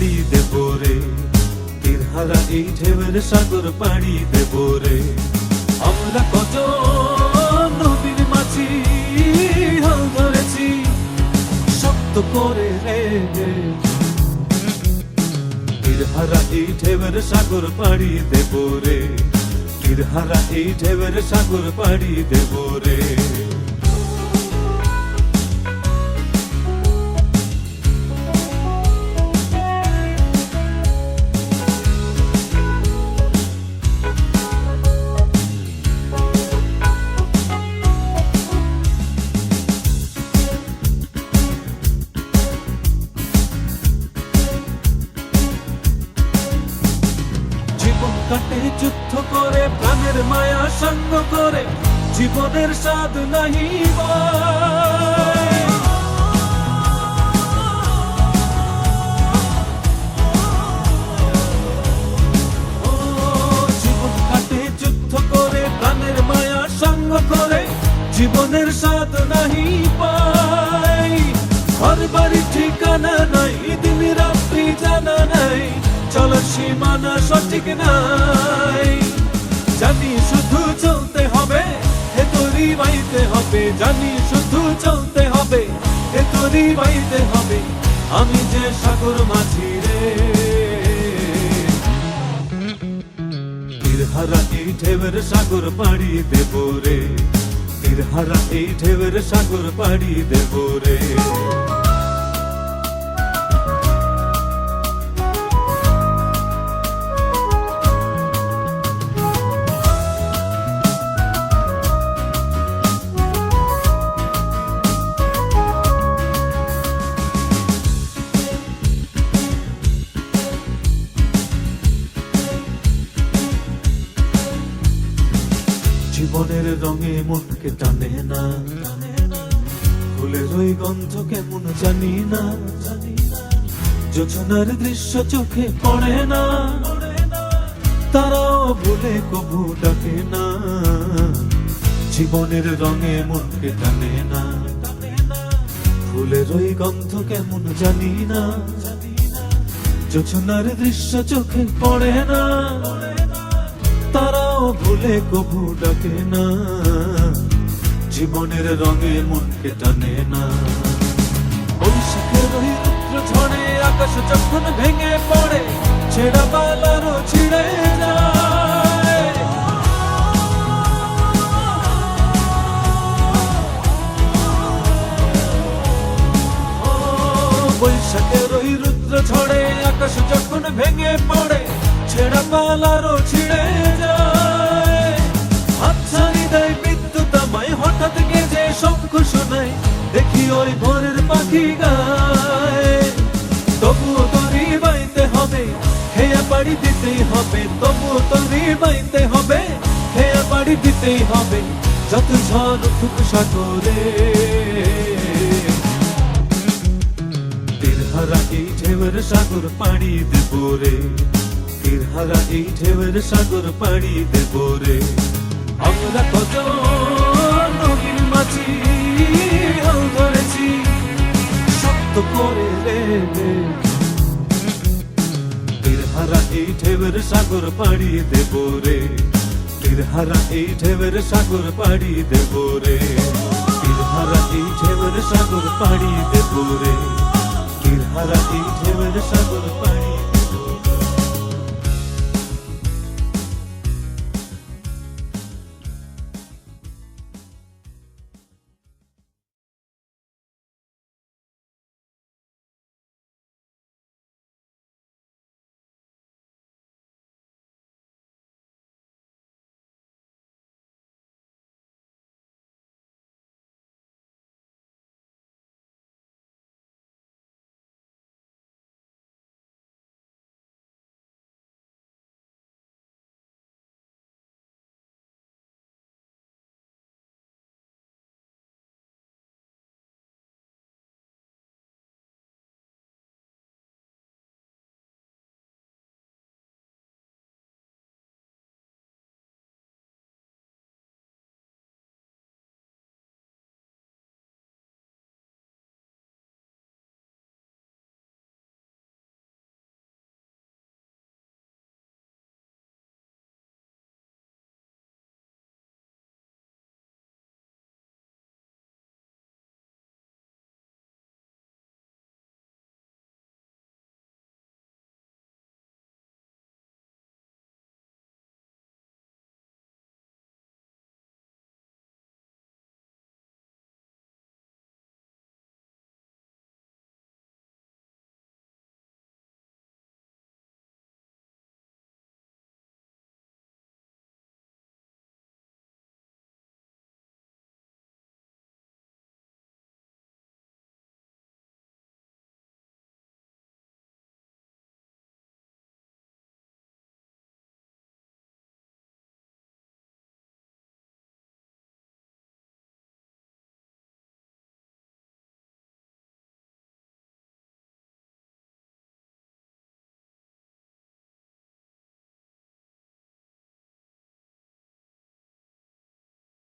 পাড়ি দেব রে, তীরহারা এই ঢেউয়ের সাগর পাড়ি দেব রে। আমরা কত নদীর মাঝি হাল ধরেছি শক্ত করে রে, তীরহারা এই ঢেউয়ের সাগর পাড়ি দেব রে, তীরহারা এই ঢেউয়ের সাগর পাড়ি দেব রে। কাটে যুদ্ধ করে প্রাণের মায়া সঙ্গ করে, জীবনের স্বাদ নাহি জীবন কাটে যুদ্ধ করে প্রাণের মায়া সঙ্গ করে, জীবনের স্বাদ নাহি পাই। ঘর বাড়ি ঠিকানা নাই, দিন রাত্রি জানা নাই, চলার সীমানা সঠিক নাই। জানি শুধু চলতে হবে, এ তোরই বাইতে হবে, জানি শুধু চলতে হবে, এ তোরই বাইতে হবে। আমি যে সাগর মাঝি রে, তীরহারা এই ঢেউয়ের সাগর পাড়ি দেব রে, তীরহারা এই ঢেউয়ের সাগর পাড়ি দেব রে। জীবনের রঙে মনকে টানে না, ফুলের ওই গন্ধ কেমন জানি না, যোজনার দৃশ্য চোখে পড়ে না, তারাও ভুলে কবু ডাকে না। জীবনের রঙে মনকে টানে না, ফুলের ওই গন্ধ কেমন জানি না, যোজনার দৃশ্য চোখে পড়ে না, তারাও ভুলে কবু ডাকে না। জীবনের রঙে মনকে টানে না। বৈশাখের ওই রুদ্র ঝড়ে আকাশ যখন ভেঙে পড়ে, ছেঁড়া পালারও ছিঁড়ে যায়। বৈশাখের ওই রুদ্র ঝড়ে আকাশ যখন ভেঙে পড়ে, ছেঁড়া পালারও ছিঁড়ে যায়। হাতছানি দেয় বিদ্যুৎ আমায়, হঠাৎ গেজে শঙ্খ শোনায়, দেখি ওই ভোরের পাখি গায়। তবুও তোরই বাইতে হবে, হেয়া পাড়ি দিতেই হবে, তবুও তোরই বাইতে হবে, হেয়া পাড়ি দিতেই হবে, যত ঝড় উঠুক সাগরে। তীরহারা এই ঢেউয়ের সাগর পাড়ি দেব রে, তীরহারা এই ঢেউয়ের সাগর পাড়ি দেব রে। আমরা কত নদীর মাঝি হাল ধরেছি শক্ত করে রে, তীরহারা এই ঢেউয়ের সাগর পাড়ি দেব রে, তীরহারা এই ঢেউয়ের সাগর পাড়ি দেব রে, তীরহারা এই ঢেউয়ের সাগর পাড়ি দেব রে, তীরহারা এই ঢেউয়ের সাগর পাড়ি